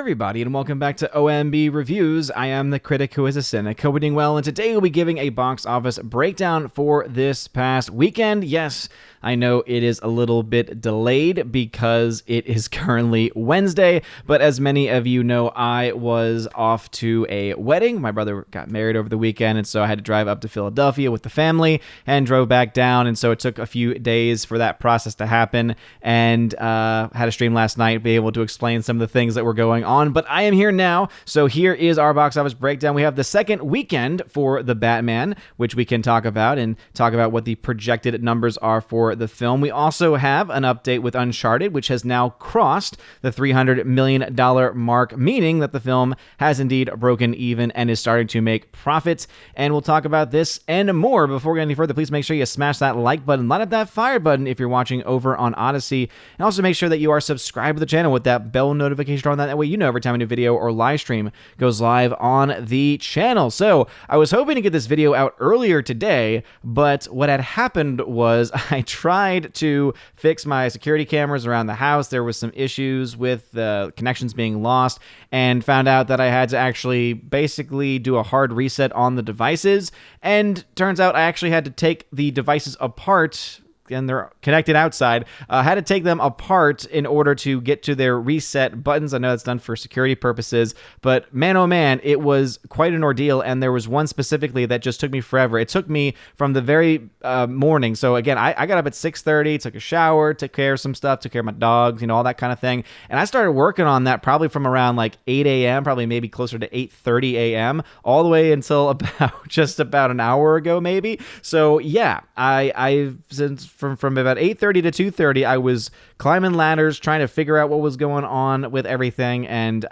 everybody, and welcome back to OMB Reviews. I am the critic who is a cynic, hoping well, and today we'll be giving a box office breakdown for this past weekend. Yes, I know it is a little bit delayed because it is currently Wednesday, but as many of you know, I was off to a wedding. My brother got married over the weekend, and so I had to drive up to Philadelphia with the family and drove back down, and so it took a few days for that process to happen, and had a stream last night, be able to explain some of the things that were going on, but I am here now, so here is our box office breakdown. We have the second weekend for The Batman, which we can talk about, and talk about what the projected numbers are for the film. We also have an update with Uncharted, which has now crossed the $300 million mark, meaning that the film has indeed broken even and is starting to make profits, and we'll talk about this and more. Before we get any further, please make sure you smash that like button, light up that fire button if you're watching over on Odyssey, and also make sure that you are subscribed to the channel with that bell notification on. That way you know every time a new video or live stream goes live on the channel. So I was hoping to get this video out earlier today, but what had happened was I tried to fix my security cameras around the house. There was some issues with the connections being lost, and found out that I had to actually basically do a hard reset on the devices, and turns out I actually had to take the devices apart, and they're connected outside. Had to take them apart in order to get to their reset buttons. I know that's done for security purposes, but man, oh man, it was quite an ordeal, and there was one specifically that just took me forever. It took me from the very morning. So again, I got up at 6:30, took a shower, took care of some stuff, took care of my dogs, all that kind of thing, and I started working on that probably from around like 8 a.m., probably maybe closer to 8:30 a.m., all the way until about just about an hour ago, maybe. So yeah, I've since from about 8:30 to 2:30, I was climbing ladders, trying to figure out what was going on with everything, and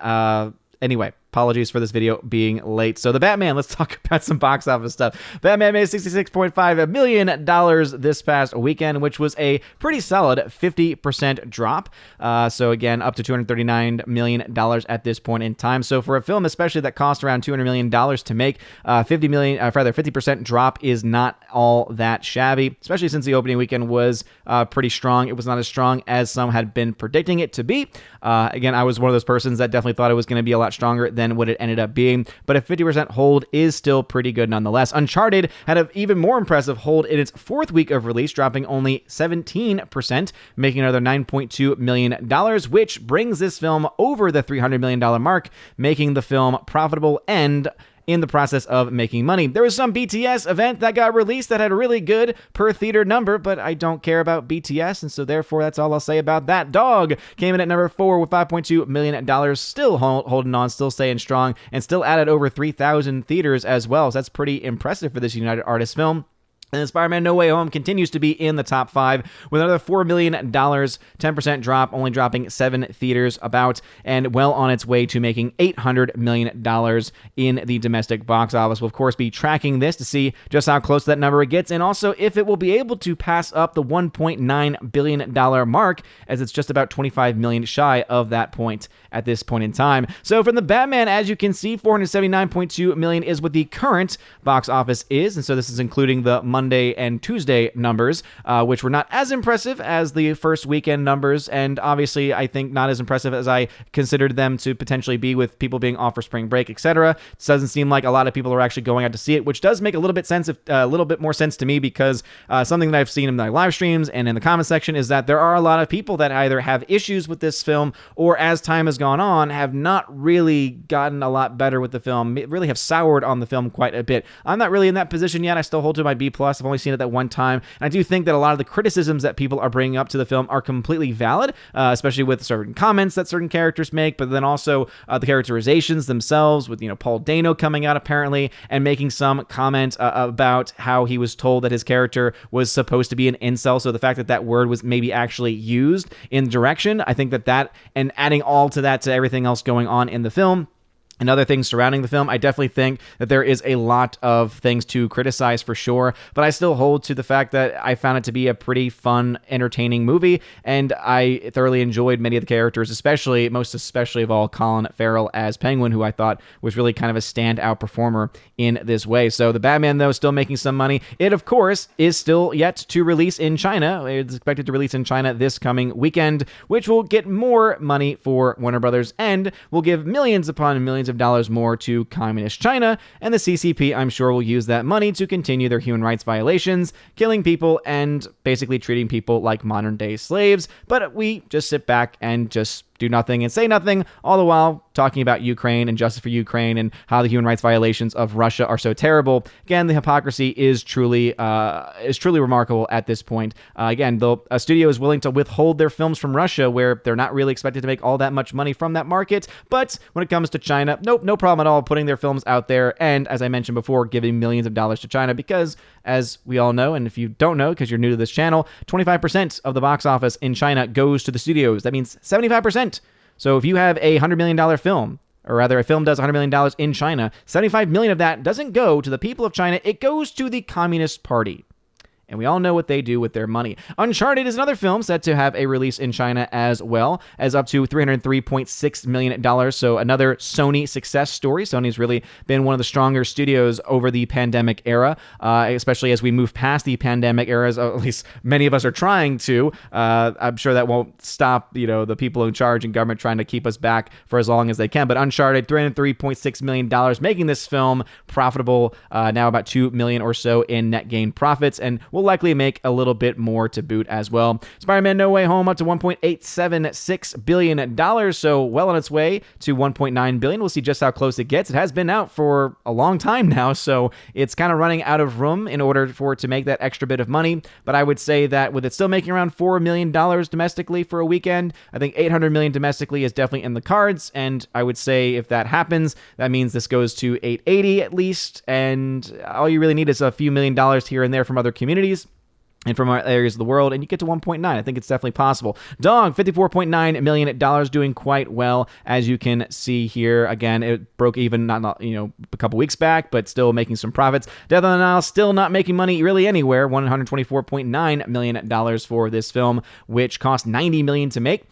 anyway, apologies for this video being late. So The Batman, let's talk about some box office stuff. Batman made $66.5 million this past weekend, which was a pretty solid 50% drop. So again, up to $239 million at this point in time. So for a film, especially that cost around $200 million to make, 50% drop is not all that shabby, especially since the opening weekend was pretty strong. It was not as strong as some had been predicting it to be. Again, I was one of those persons that definitely thought it was going to be a lot stronger than what it ended up being, but a 50% hold is still pretty good nonetheless. Uncharted had an even more impressive hold in its fourth week of release, dropping only 17%, making another $9.2 million, which brings this film over the $300 million mark, making the film profitable and in the process of making money. There was some BTS event that got released that had a really good per theater number, but I don't care about BTS, and so therefore that's all I'll say about that. Dog came in at number 4 with $5.2 million, still holding on, still staying strong, and still added over 3,000 theaters as well, so that's pretty impressive for this United Artists film. And Spider-Man No Way Home continues to be in the top 5 with another $4 million, 10% drop, only dropping 7 theaters about, and well on its way to making $800 million in the domestic box office. We'll, of course, be tracking this to see just how close to that number it gets, and also if it will be able to pass up the $1.9 billion mark, as it's just about $25 million shy of that point at this point in time. So from The Batman, as you can see, $479.2 million is what the current box office is, and so this is including the Monday and Tuesday numbers, which were not as impressive as the first weekend numbers, and obviously I think not as impressive as I considered them to potentially be with people being off for spring break, etc. It doesn't seem like a lot of people are actually going out to see it, which does make a little bit more sense to me, because something that I've seen in my live streams and in the comment section is that there are a lot of people that either have issues with this film, or as time has gone on, have not really gotten a lot better with the film, really have soured on the film quite a bit. I'm not really in that position yet. I still hold to my B+. I've only seen it that one time, and I do think that a lot of the criticisms that people are bringing up to the film are completely valid, especially with certain comments that certain characters make, but then also the characterizations themselves, with Paul Dano coming out apparently and making some comment about how he was told that his character was supposed to be an incel, so the fact that that word was maybe actually used in direction, I think that and adding all to that to everything else going on in the film, and other things surrounding the film. I definitely think that there is a lot of things to criticize for sure, but I still hold to the fact that I found it to be a pretty fun, entertaining movie, and I thoroughly enjoyed many of the characters, most especially of all, Colin Farrell as Penguin, who I thought was really kind of a standout performer in this way. So the Batman, though, still making some money. It, of course, is still yet to release in China. It's expected to release in China this coming weekend, which will get more money for Warner Brothers and will give millions upon millions of dollars more to communist China, and the CCP, I'm sure, will use that money to continue their human rights violations, killing people and basically treating people like modern day slaves. But we just sit back and just do nothing and say nothing, all the while talking about Ukraine and justice for Ukraine and how the human rights violations of Russia are so terrible. Again, the hypocrisy is truly remarkable at this point. Again, though, a studio is willing to withhold their films from Russia, where they're not really expected to make all that much money from that market. But when it comes to China, nope, no problem at all putting their films out there. And as I mentioned before, giving millions of dollars to China because, as we all know, and if you don't know because you're new to this channel, 25% of the box office in China goes to the studios. That means 75%. So if you have a $100 million film, or rather a film does $100 million in China, 75 million of that doesn't go to the people of China. It goes to the Communist Party. And we all know what they do with their money. Uncharted is another film set to have a release in China as well, as up to $303.6 million. So another Sony success story. Sony's really been one of the stronger studios over the pandemic era, especially as we move past the pandemic era, as at least many of us are trying to. I'm sure that won't stop, the people in charge and government trying to keep us back for as long as they can. But Uncharted, $303.6 million, making this film profitable, now about $2 million or so in net gain profits, and will likely make a little bit more to boot as well. Spider-Man No Way Home up to $1.876 billion, so well on its way to $1.9 billion. We'll see just how close it gets. It has been out for a long time now, so it's kind of running out of room in order for it to make that extra bit of money. But I would say that with it still making around $4 million domestically for a weekend, I think $800 million domestically is definitely in the cards, and I would say if that happens, that means this goes to $880 at least, and all you really need is a few $1,000,000 here and there from other communities and from our areas of the world, and you get to 1.9. I think it's definitely possible. Dog, $54.9 million, doing quite well, as you can see here. Again, it broke even not a couple weeks back, but still making some profits. Death on the Nile still not making money really anywhere. $124.9 million for this film, which cost $90 million to make.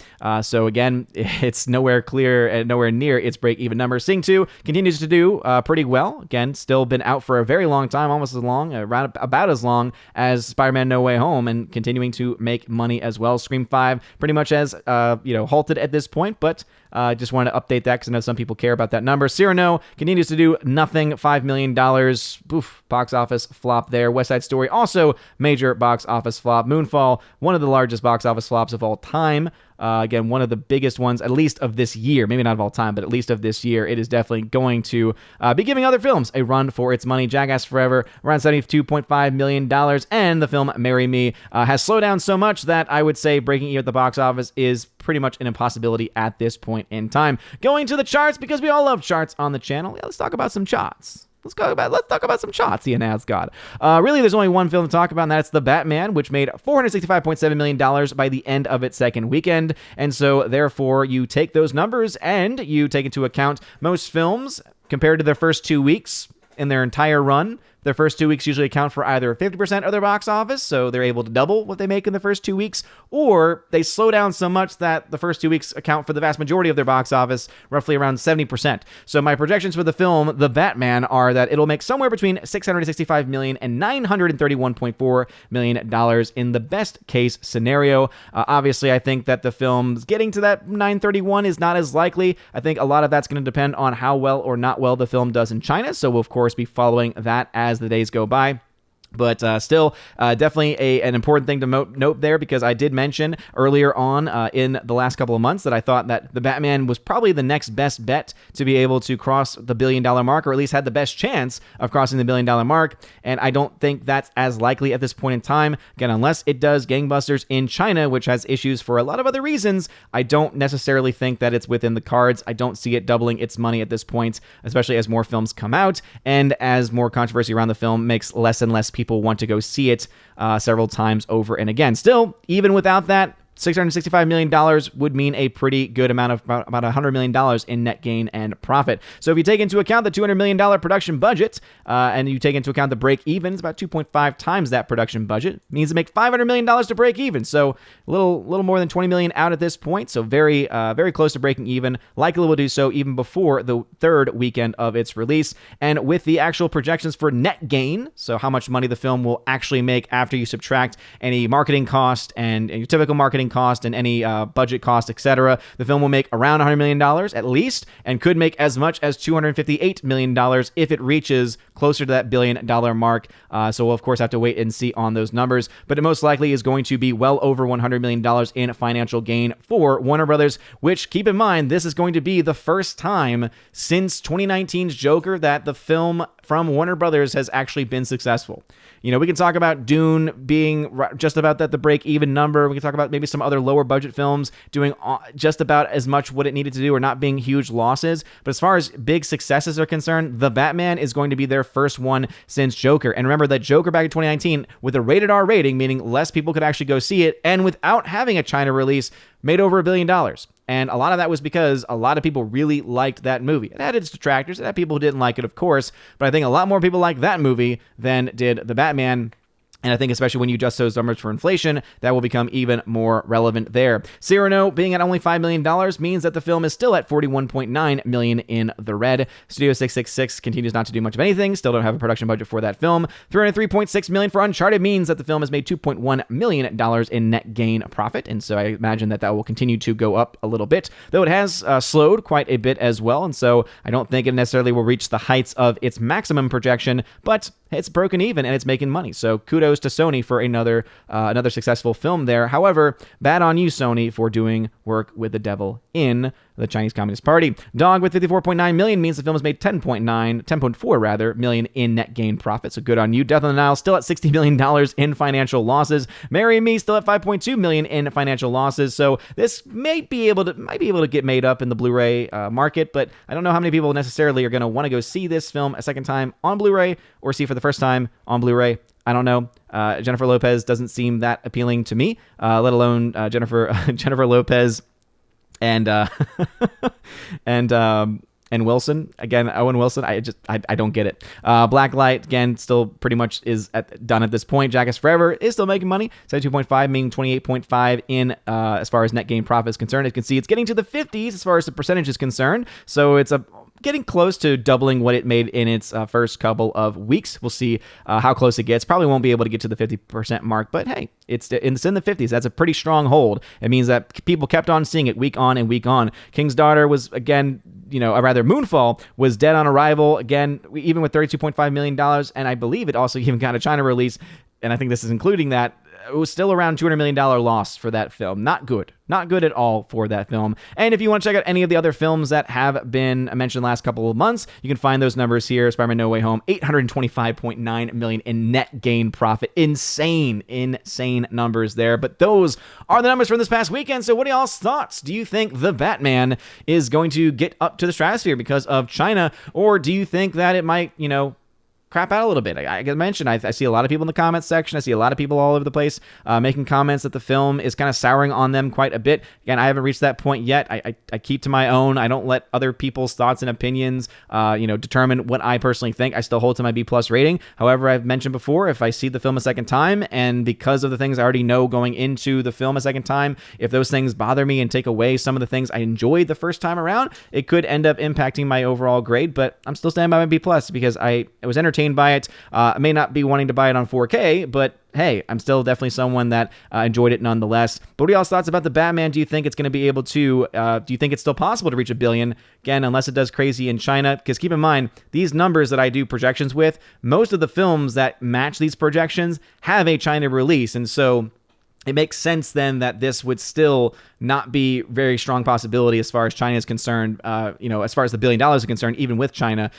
So again, it's nowhere clear and nowhere near its break-even number. Sing 2 continues to do pretty well. Again, still been out for a very long time, almost as long, around about as long as Spider-Man No Way Home, and continuing to make money as well. Scream 5 pretty much has halted at this point, but just wanted to update that because I know some people care about that number. Cyrano continues to do nothing, $5 million. Oof, box office flop there. West Side Story, also major box office flop. Moonfall, one of the largest box office flops of all time. Again, one of the biggest ones, at least of this year. Maybe not of all time, but at least of this year. It is definitely going to be giving other films a run for its money. Jackass Forever, around $72.5 million. And the film Marry Me has slowed down so much that I would say breaking even at the box office is pretty much an impossibility at this point in time. Going to the charts, because we all love charts on the channel. Yeah, let's talk about some charts. Let's talk about some shots, Ian Asgard. Really, there's only one film to talk about, and that's The Batman, which made $465.7 million by the end of its second weekend. And so, therefore, you take those numbers and you take into account most films compared to their first 2 weeks in their entire run. Their first 2 weeks usually account for either 50% of their box office, so they're able to double what they make in the first 2 weeks, or they slow down so much that the first 2 weeks account for the vast majority of their box office, roughly around 70%. So my projections for the film, The Batman, are that it'll make somewhere between $665 million and $931.4 million in the best case scenario. Obviously, I think that the film's getting to that 931 is not as likely. I think a lot of that's going to depend on how well or not well the film does in China, so we'll of course be following that as the days go by. But still, definitely an important thing to note there, because I did mention earlier on in the last couple of months that I thought that The Batman was probably the next best bet to be able to cross the $1 billion mark, or at least had the best chance of crossing the $1 billion mark. And I don't think that's as likely at this point in time. Again, unless it does gangbusters in China, which has issues for a lot of other reasons, I don't necessarily think that it's within the cards. I don't see it doubling its money at this point, especially as more films come out and as more controversy around the film makes less and less people want to go see it several times over and again. Still, even without that, $665 million would mean a pretty good amount of about $100 million in net gain and profit. So if you take into account the $200 million production budget and you take into account the break even, it's about 2.5 times that production budget. It means to make $500 million to break even. So a little more than $20 million out at this point. So very close to breaking even. Likely will do so even before the third weekend of its release. And with the actual projections for net gain, so how much money the film will actually make after you subtract any marketing cost and your typical marketing cost and any budget cost, etc., the film will make around $100 million at least, and could make as much as $258 million if it reaches closer to that $1 billion mark. So we'll of course have to wait and see on those numbers, but it most likely is going to be well over $100 million in financial gain for Warner Brothers, which, keep in mind, this is going to be the first time since 2019's Joker that the film from Warner Brothers has actually been successful. You know, we can talk about Dune being just about the break-even number. We can talk about maybe some other lower-budget films doing just about as much what it needed to do or not being huge losses. But as far as big successes are concerned, The Batman is going to be their first one since Joker. And remember that Joker back in 2019, with a rated R rating, meaning less people could actually go see it, and without having a China release, made over $1 billion. And a lot of that was because a lot of people really liked that movie. It had its detractors. It had people who didn't like it, of course. But I think a lot more people liked that movie than did The Batman. And I think especially when you adjust those numbers for inflation, that will become even more relevant there. Cyrano being at only $5 million means that the film is still at $41.9 million in the red. Studio 666 continues not to do much of anything. Still don't have a production budget for that film. $303.6 million for Uncharted means that the film has made $2.1 million in net gain profit. And so I imagine that will continue to go up a little bit, though it has slowed quite a bit as well. And so I don't think it necessarily will reach the heights of its maximum projection, but it's broken even and it's making money. So kudos to Sony for another successful film there. However, bad on you, Sony, for doing work with the devil in the Chinese Communist Party. Dog with $54.9 million means the film has made $10.4 million in net gain profit. So good on you. Death on the Nile still at $60 million in financial losses. Marry Me still at $5.2 million in financial losses. So this might be able to get made up in the Blu-ray market, but I don't know how many people necessarily are going to want to go see this film a second time on Blu-ray or see for the first time on Blu-ray. I don't know. Jennifer Lopez doesn't seem that appealing to me, let alone Jennifer Lopez and and Wilson. Again, Owen Wilson, I don't get it. Blacklight, again, still pretty much is done at this point. Jackass Forever is still making money. 72.5, meaning 28.5 in as far as net gain profit is concerned. As you can see, it's getting to the 50s as far as the percentage is concerned. So it's getting close to doubling what it made in its first couple of weeks. We'll see how close it gets. Probably won't be able to get to the 50% mark, but hey, it's in the 50s. That's a pretty strong hold. It means that people kept on seeing it week on and week on. King's Daughter was, again, Moonfall was dead on arrival, again, even with $32.5 million, and I believe it also even got a China release, and I think this is including that. It was still around $200 million loss for that film. Not good at all for that film. And if you want to check out any of the other films that have been mentioned the last couple of months, you can find those numbers here. Spider-Man No Way Home, $825.9 million in net gain profit. Insane numbers there. But those are the numbers from this past weekend. So what are y'all's thoughts? Do you think The Batman is going to get up to the stratosphere because of China? Or do you think that it might, crap out a little bit? I mentioned, I see a lot of people in the comments section. I see a lot of people all over the place making comments that the film is kind of souring on them quite a bit. Again, I haven't reached that point yet. I keep to my own. I don't let other people's thoughts and opinions, determine what I personally think. I still hold to my B+ rating. However, I've mentioned before, if I see the film a second time, and because of the things I already know going into the film a second time, if those things bother me and take away some of the things I enjoyed the first time around, it could end up impacting my overall grade. But I'm still standing by my B+ because I was entertained by it. I may not be wanting to buy it on 4K, but hey, I'm still definitely someone that enjoyed it nonetheless. But what are y'all's thoughts about The Batman? Do you think it's going to be able to, do you think it's still possible to reach $1 billion? Again, unless it does crazy in China, because keep in mind, these numbers that I do projections with, most of the films that match these projections have a China release. And so it makes sense then that this would still not be very strong possibility as far as China is concerned, as far as the $1 billion is concerned, even with China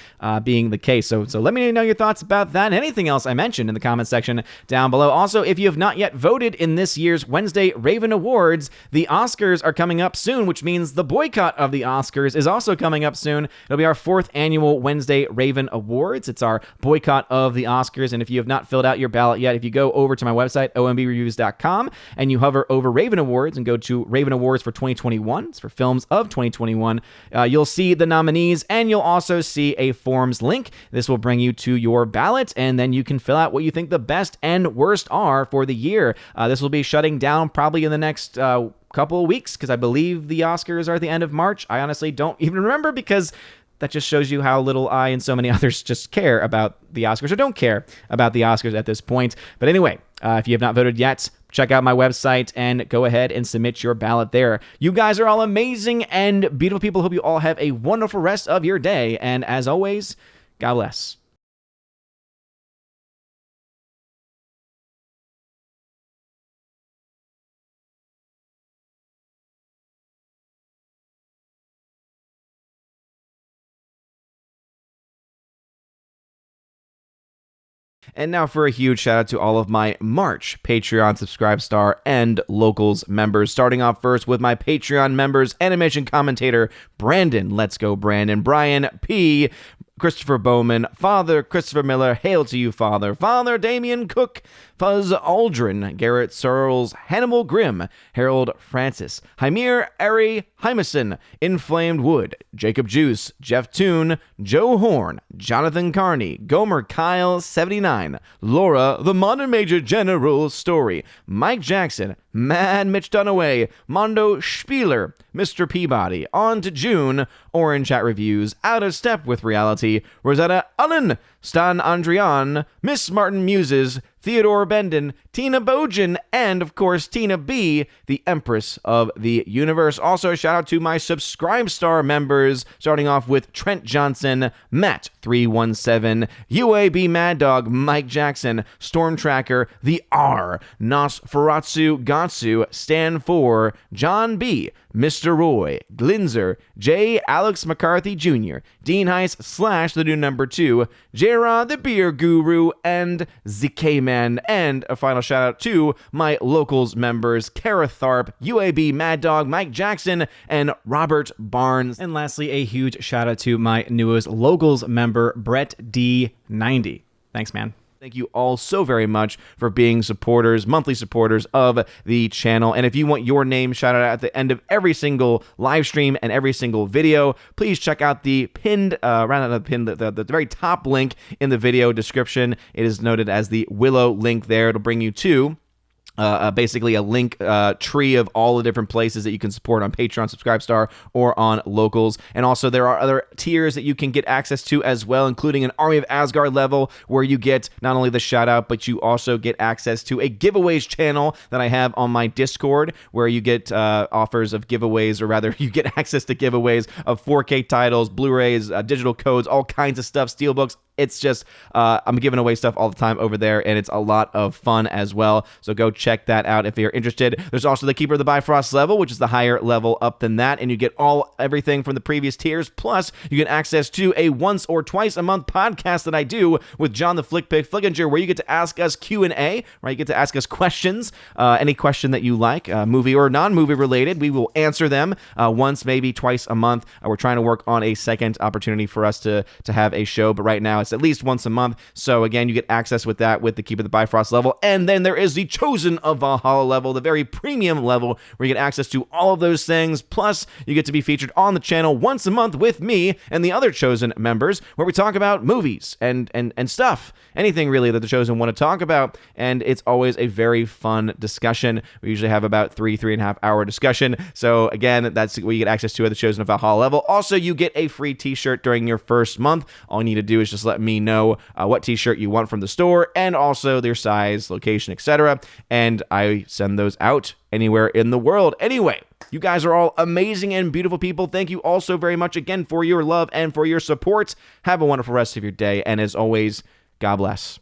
being the case. So let me know your thoughts about that and anything else I mentioned in the comment section down below. Also, if you have not yet voted in this year's Wednesday Raven Awards, the Oscars are coming up soon, which means the boycott of the Oscars is also coming up soon. It'll be our 4th annual Wednesday Raven Awards. It's our boycott of the Oscars. And if you have not filled out your ballot yet, if you go over to my website, ombreviews.com, and you hover over Raven Awards and go to Raven Awards for 2021, it's for films of 2021, you'll see the nominees, and you'll also see a forms link. This will bring you to your ballot, and then you can fill out what you think the best and worst are for the year. This will be shutting down probably in the next couple of weeks, because I believe the Oscars are at the end of March. I honestly don't even remember, because that just shows you how little I and so many others just care about the Oscars, or don't care about the Oscars at this point. But anyway, if you have not voted yet, check out my website and go ahead and submit your ballot there. You guys are all amazing and beautiful people. Hope you all have a wonderful rest of your day. And as always, God bless. And now for a huge shout out to all of my March Patreon Subscribe Star and Locals members. Starting off first with my Patreon members, animation commentator Brandon, let's go Brandon, Brian P., Christopher Bowman, Father Christopher Miller, hail to you, Father, Father Damian Cook, Fuzz Aldrin, Garrett Searles, Hannibal Grimm, Harold Francis, Hymir Ari Hymason, Inflamed Wood, Jacob Juice, Jeff Toon, Joe Horn, Jonathan Carney, Gomer Kyle 79, Laura, the Modern Major General Story, Mike Jackson, Mad Mitch Dunaway, Mondo Spieler, Mr. Peabody, On to June, Orange Chat Reviews, Out of Step with Reality, Rosetta Allen, Stan Andrian, Miss Martin Muses, Theodore Bendon, Tina Bojan, and of course Tina B, the Empress of the Universe. Also a shout out to my Subscribe Star members, starting off with Trent Johnson, Matt 317, UAB Mad Dog, Mike Jackson, Storm Tracker, The R, Nosferatu Gatsu, Stan 4, John B, Mr. Roy, Glinzer, J. Alex McCarthy Jr., Dean Heiss / the new number 2, J-Rod the Beer Guru, and ZK Man. And a final shout out to my Locals members, Kara Tharp, UAB Mad Dog, Mike Jackson, and Robert Barnes. And lastly, a huge shout out to my newest Locals member, Brett D90. Thanks, man. Thank you all so very much for being supporters, monthly supporters of the channel. And if you want your name shouted out at the end of every single live stream and every single video, please check out the pinned, the very top link in the video description. It is noted as the Willow link there. It'll bring you to basically a link tree of all the different places that you can support on Patreon, Subscribe Star, or on Locals. And also there are other tiers that you can get access to as well, including an Army of Asgard level where you get not only the shout out, but you also get access to a giveaways channel that I have on my Discord, where you get offers of giveaways, or rather you get access to giveaways of 4K titles, Blu-rays, digital codes, all kinds of stuff, steelbooks. It's just, I'm giving away stuff all the time over there, and it's a lot of fun as well. So go check that out if you're interested. There's also the Keeper of the Bifrost level, which is the higher level up than that, and you get everything from the previous tiers. Plus, you get access to a once or twice a month podcast that I do with John the Flick Pick Flickinger, where you get to ask us Q&A, right? You get to ask us questions, any question that you like, movie or non-movie related. We will answer them once, maybe twice a month. We're trying to work on a second opportunity for us to have a show, but right now it's at least once a month. So again, you get access with that with the Keep of the Bifrost level. And then there is the Chosen of Valhalla level, the very premium level, where you get access to all of those things. Plus, you get to be featured on the channel once a month with me and the other Chosen members, where we talk about movies and stuff. Anything really that the Chosen want to talk about. And it's always a very fun discussion. We usually have about 3.5 hour discussion. So again, that's what you get access to at the Chosen of Valhalla level. Also, you get a free t-shirt during your first month. All you need to do is just let me know what t-shirt you want from the store, and also their size, location, etc. And I send those out anywhere in the world. Anyway, you guys are all amazing and beautiful people. Thank you all so very much again for your love and for your support. Have a wonderful rest of your day. And as always, God bless.